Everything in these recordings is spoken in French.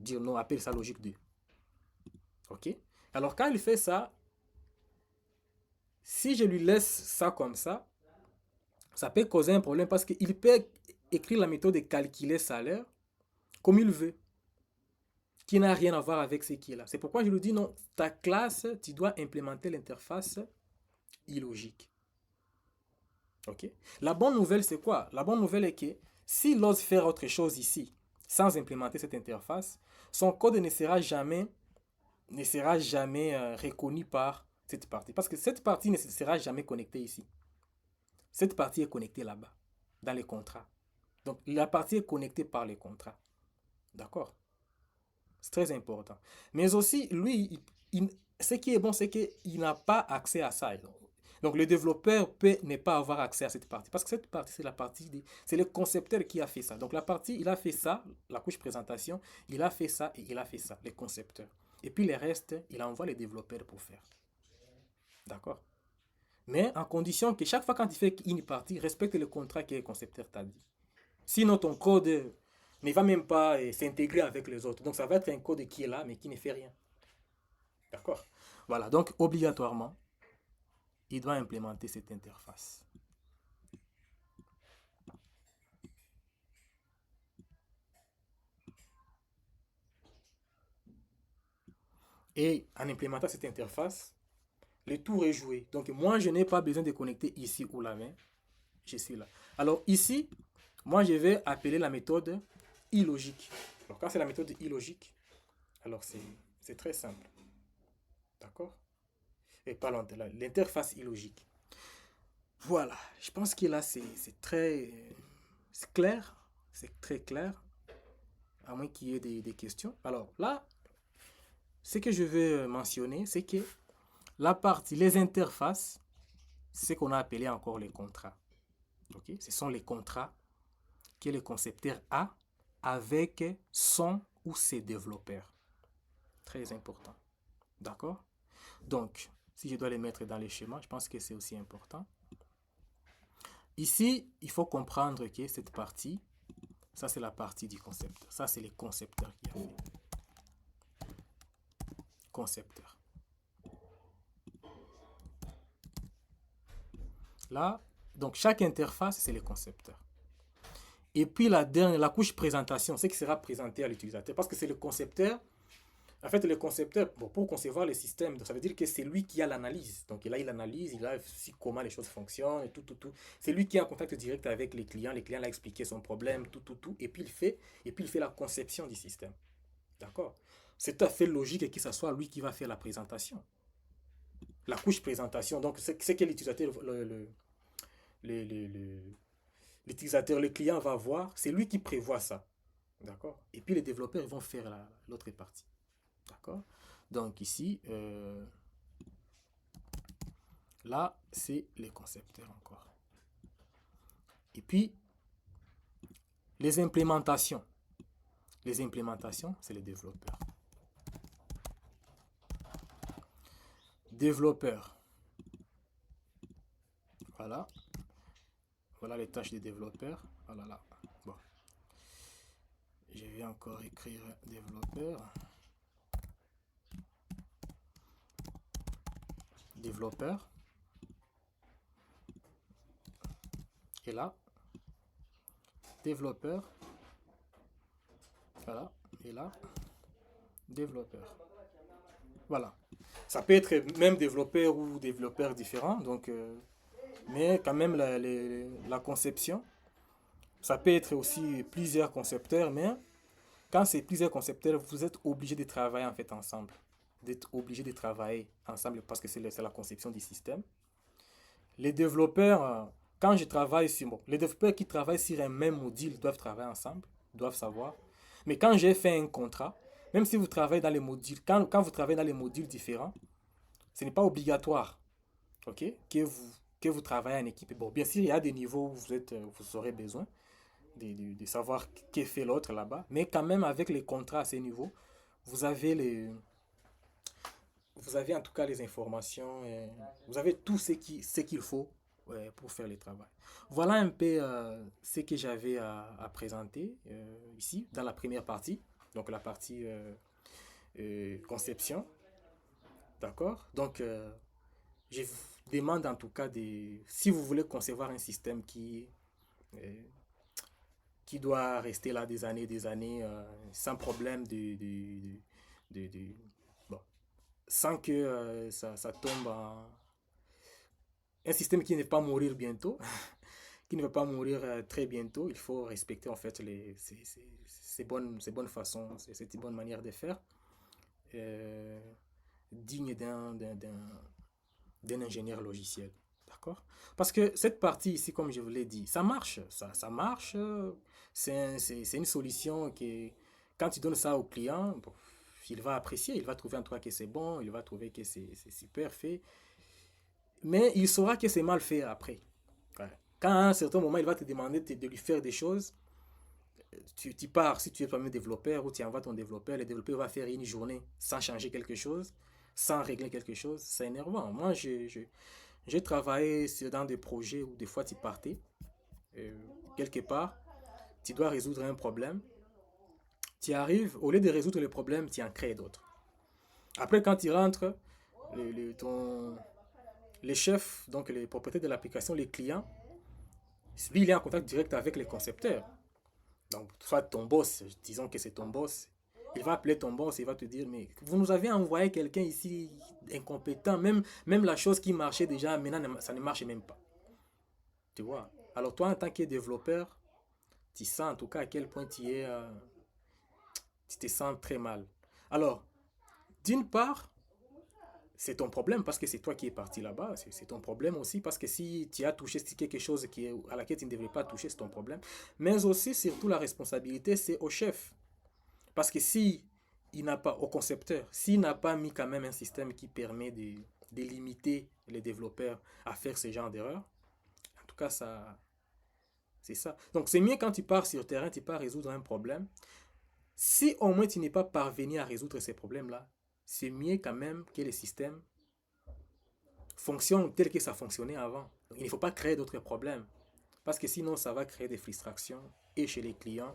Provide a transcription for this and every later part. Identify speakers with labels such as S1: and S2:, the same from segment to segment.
S1: dire non, appelle ça logique 2. OK? Alors, quand il fait ça, si je lui laisse ça comme ça peut causer un problème parce qu'il peut écrire la méthode de calculer salaire comme il veut, qui n'a rien à voir avec ce qui est là. C'est pourquoi je lui dis non, ta classe, tu dois implémenter l'interface illogique. Ok? La bonne nouvelle, c'est quoi? La bonne nouvelle est que s'il ose faire autre chose ici, sans implémenter cette interface, son code ne sera jamais reconnu par cette partie. Parce que cette partie ne sera jamais connectée ici. Cette partie est connectée là-bas, dans les contrats. Donc la partie est connectée par les contrats. D'accord? C'est très important. Mais aussi, lui, ce qui est bon, c'est qu'il n'a pas accès à ça. Donc le développeur peut ne pas avoir accès à cette partie. Parce que cette partie, c'est la partie, c'est le concepteur qui a fait ça. Donc la partie, il a fait ça, la couche présentation, il a fait ça et il a fait ça, le concepteur. Et puis le reste, il envoie les développeurs pour faire. D'accord? Mais en condition que chaque fois quand il fait une partie, respecte le contrat que le concepteur t'a dit. Sinon, ton code ne va même pas s'intégrer avec les autres. Donc, ça va être un code qui est là, mais qui ne fait rien. D'accord? Voilà, donc obligatoirement, il doit implémenter cette interface. Et en implémentant cette interface, le tour est joué. Donc, moi, je n'ai pas besoin de connecter ici ou là, mais je suis là. Alors, ici, moi, je vais appeler la méthode illogique. Alors, quand c'est la méthode illogique, alors c'est très simple. D'accord? Et parlons de l'interface illogique. Voilà, je pense que là, c'est très clair. C'est très clair, à moins qu'il y ait des questions. Alors là, ce que je veux mentionner, c'est que la partie, les interfaces, c'est ce qu'on a appelé encore les contrats. Ok? Ce sont les contrats que le concepteur a avec son ou ses développeurs. Très important. D'accord? Donc, si je dois les mettre dans les schémas, je pense que c'est aussi important. Ici, il faut comprendre que cette partie, ça c'est la partie du concepteur. Ça c'est le concepteur qui a fait. Concepteur. Là, donc chaque interface, c'est le concepteur. Et puis la dernière, la couche présentation, c'est qui sera présenté à l'utilisateur. Parce que c'est le concepteur. En fait, le concepteur, bon, pour concevoir le système, ça veut dire que c'est lui qui a l'analyse. Donc là, il analyse, il a aussi comment les choses fonctionnent et tout, tout, tout. C'est lui qui est en contact direct avec les clients. Les clients l'ont expliqué son problème, tout, tout, tout. Et puis il fait la conception du système. D'accord? C'est tout à fait logique que ce soit lui qui va faire la présentation. La couche présentation, donc c'est que l'utilisateur, l'utilisateur, le client va voir, c'est lui qui prévoit ça. D'accord? Et puis les développeurs vont faire l'autre partie. D'accord? Donc ici, là, c'est les concepteurs encore. Et puis, les implémentations. Les implémentations, c'est les développeurs. Développeurs. Voilà. Voilà les tâches des développeurs. Voilà là. Bon. Je vais encore écrire développeur. Développeur. Et là, développeur. Voilà. Et là, développeur. Voilà. Ça peut être même développeur ou développeur différent. Donc, mais quand même, la conception, ça peut être aussi plusieurs concepteurs. Mais quand c'est plusieurs concepteurs, vous êtes obligé de travailler en fait ensemble. D'être obligé de travailler ensemble parce que c'est la conception du système. Les développeurs, quand je travaille sur... Bon, les développeurs qui travaillent sur un même module doivent travailler ensemble, doivent savoir. Mais quand j'ai fait un contrat, même si vous travaillez dans les modules, quand vous travaillez dans les modules différents, ce n'est pas obligatoire, ok, que vous travaillez en équipe. Bon, bien sûr, il y a des niveaux où vous aurez besoin de savoir qu'est fait l'autre là-bas. Mais quand même, avec les contrats à ces niveaux, vous avez vous avez en tout cas les informations, vous avez tout ce qu'il faut pour faire le travail. Voilà un peu ce que j'avais à présenter ici, dans la première partie. donc la partie conception, d'accord? Donc, je vous demande en tout cas si vous voulez concevoir un système euh, qui doit rester là des années, sans problème de- bon, sans que ça tombe en un système qui ne va pas mourir bientôt, qui ne va pas mourir très bientôt. Il faut respecter en fait ces bonnes façons, cette bonne manière de faire, euh, digne d'un ingénieur logiciel. D'accord? Parce que cette partie ici, comme je vous l'ai dit, ça marche. Ça marche. C'est une solution qui, quand tu donnes ça au client, bon, il va apprécier, il va trouver en toi que c'est bon, il va trouver que c'est super fait. Mais il saura que c'est mal fait après. Ouais. Quand à un certain moment, il va te demander de lui faire des choses, tu pars, si tu es toi-même développeur ou tu envoies ton développeur, le développeur va faire une journée sans changer quelque chose, sans régler quelque chose, c'est énervant. Moi, j'ai travaillé dans des projets où des fois tu partais, euh, quelque part, tu dois résoudre un problème, tu arrives, au lieu de résoudre le problème, tu en crées d'autres. Après, quand tu rentres, les chefs, donc les propriétaires de l'application, les clients, lui, il est en contact direct avec les concepteurs. Donc, soit ton boss, disons que c'est ton boss, il va appeler ton boss, il va te dire, mais vous nous avez envoyé quelqu'un ici incompétent, même la chose qui marchait déjà, maintenant ça ne marche même pas. Tu vois? Alors toi, en tant que développeur, tu sens en tout cas à quel point tu te sens très mal. Alors, d'une part, c'est ton problème parce que c'est toi qui es parti là-bas. C'est ton problème aussi parce que si tu as touché quelque chose à laquelle tu ne devrais pas toucher, c'est ton problème. Mais aussi, surtout, la responsabilité, c'est au chef. Parce que si il n'a pas, au concepteur, s'il n'a pas mis quand même un système qui permet de limiter les développeurs à faire ce genre d'erreurs, en tout cas, c'est ça. Donc, c'est mieux quand tu pars sur le terrain, tu pars résoudre un problème. Si au moins tu n'es pas parvenu à résoudre ces problèmes-là, c'est mieux quand même que le système fonctionne tel que ça fonctionnait avant. Donc, il ne faut pas créer d'autres problèmes. Parce que sinon, ça va créer des frustrations et chez les clients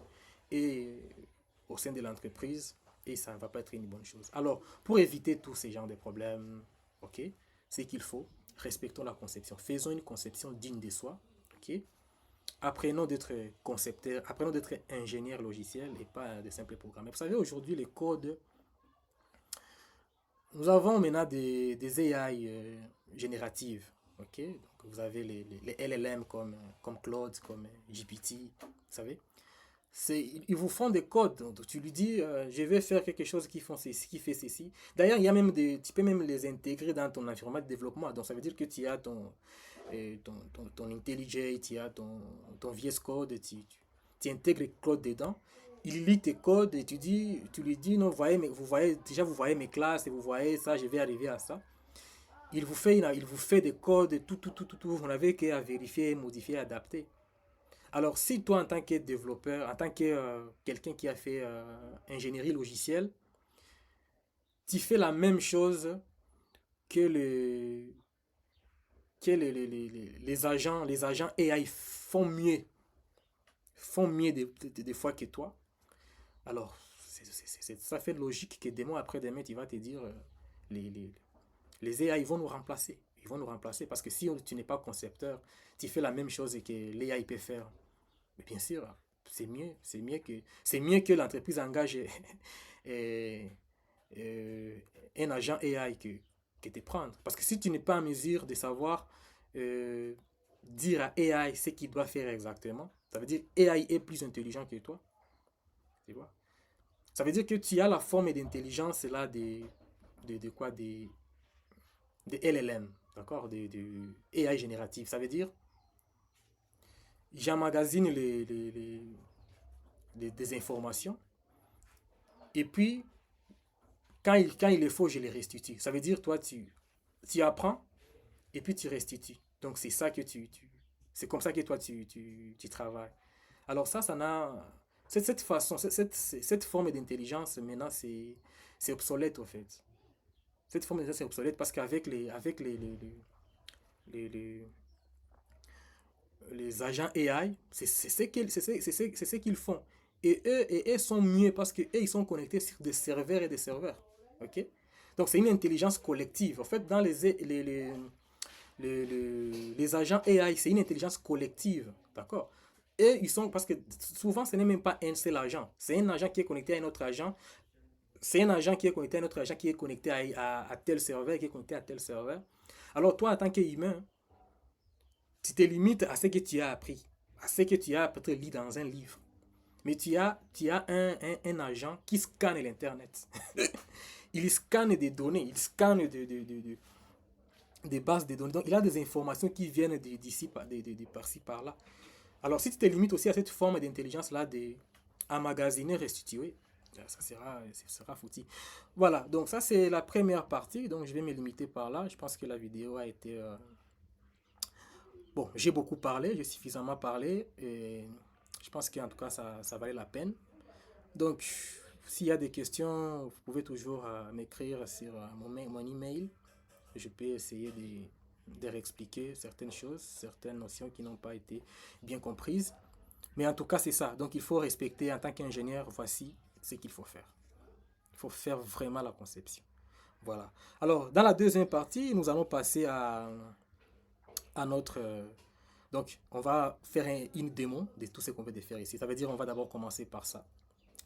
S1: et au sein de l'entreprise et ça ne va pas être une bonne chose. Alors, pour éviter tous ces genres de problèmes, ok, c'est qu'il faut, respectons la conception. Faisons une conception digne de soi, ok. Apprenons d'être concepteurs, apprenons d'être ingénieurs logiciels et pas de simples programmeurs. Vous savez, aujourd'hui, les codes, nous avons maintenant des AI génératives. Ok, donc vous avez les LLM comme Claude, comme GPT, vous savez. Ils vous font des codes. Donc tu lui dis, je vais faire quelque chose qui fait ceci. D'ailleurs, il y a même tu peux même les intégrer dans ton environnement de développement. Donc ça veut dire que tu as ton IntelliJ, tu as ton VS Code, tu intègres le code dedans. Il lit tes codes et tu lui dis, non, vous voyez mes classes et vous voyez ça, je vais arriver à ça. Il vous fait des codes, tout. Vous n'avez qu'à vérifier, modifier, adapter. Alors, si toi, en tant que développeur, en tant que quelqu'un qui a fait ingénierie logicielle, tu fais la même chose que, les agents AI font mieux des fois que toi. Alors, ça fait logique que demain après demain, tu vas te dire, les, les, les AI vont nous remplacer. Ils vont nous remplacer parce que si tu n'es pas concepteur, tu fais la même chose que l'AI peut faire. Mais bien sûr, c'est mieux que l'entreprise engage euh, euh, un agent AI que te prendre. Parce que si tu n'es pas en mesure de savoir euh, dire à AI ce qu'il doit faire exactement, ça veut dire AI est plus intelligent que toi. Tu vois? Ça veut dire que tu as la forme d'intelligence là de quoi des LLM, d'accord? De AI générative. Ça veut dire j'emmagasine des informations et puis quand il est faux, je les restitue. Ça veut dire toi, tu apprends et puis tu restitues. Donc c'est ça que c'est comme ça que toi tu travailles. Alors ça n'a cette façon, cette forme d'intelligence maintenant c'est obsolète au fait. Cette forme d'intelligence est obsolète parce qu'avec les, les, les agents AI, c'est ce qu'ils font. Et eux sont mieux parce que eux, ils sont connectés sur des serveurs et des serveurs. OK? Donc, c'est une intelligence collective. En fait, dans les agents AI, c'est une intelligence collective. D'accord? Et ils sont, parce que souvent, ce n'est même pas un seul agent. C'est un agent qui est connecté à un autre agent. C'est un agent qui est connecté à un autre agent qui est connecté à tel serveur, qui est connecté à tel serveur. Alors, toi, en tant qu'humain, tu te limites à ce que tu as appris, à ce que tu as peut-être lu dans un livre. Mais tu as un agent qui scanne l'Internet. Il scanne des données, il scanne des bases de données. Donc, il a des informations qui viennent d'ici, par-ci, par-là. Alors, si tu te limites aussi à cette forme d'intelligence-là, à magasiner, restituer, ça sera foutu. Voilà, donc ça, c'est la première partie. Donc, je vais me limiter par là. Je pense que la vidéo a été... Bon, j'ai beaucoup parlé, j'ai suffisamment parlé. Et je pense qu'en tout cas, ça valait la peine. Donc, s'il y a des questions, vous pouvez toujours m'écrire sur mon email. Je peux essayer de réexpliquer certaines choses, certaines notions qui n'ont pas été bien comprises. Mais en tout cas, c'est ça. Donc, il faut respecter en tant qu'ingénieur, voici ce qu'il faut faire. Il faut faire vraiment la conception. Voilà. Alors, dans la deuxième partie, nous allons passer à notre... donc, on va faire une démo de tout ce qu'on veut faire ici. Ça veut dire on va d'abord commencer par ça,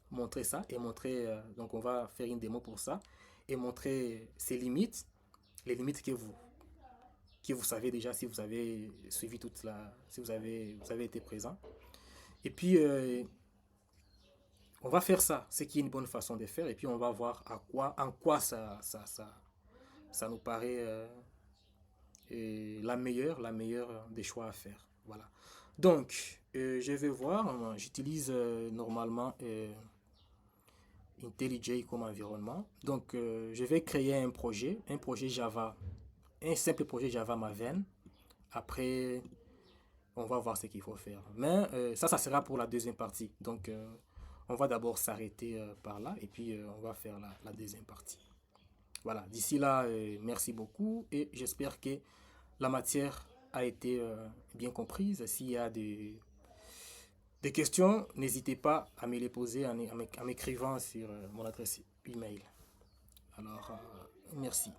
S1: montrer ça et montrer... donc, on va faire une démo pour ça et montrer ses limites, les limites que vous savez déjà si vous avez suivi toute la... si vous avez été présent. Et puis, on va faire ça, ce qui est une bonne façon de faire, et puis on va voir en quoi ça nous paraît la meilleure des choix à faire. Voilà. Donc, je vais voir, j'utilise normalement IntelliJ comme environnement. Donc, je vais créer un projet Java, un simple projet Java Maven. Après, on va voir ce qu'il faut faire. Mais ça sera pour la deuxième partie. Donc, on va d'abord s'arrêter par là et puis on va faire la deuxième partie. Voilà, d'ici là, merci beaucoup et j'espère que la matière a été bien comprise. S'il y a des questions, n'hésitez pas à me les poser en m'écrivant sur mon adresse email. Alors, merci.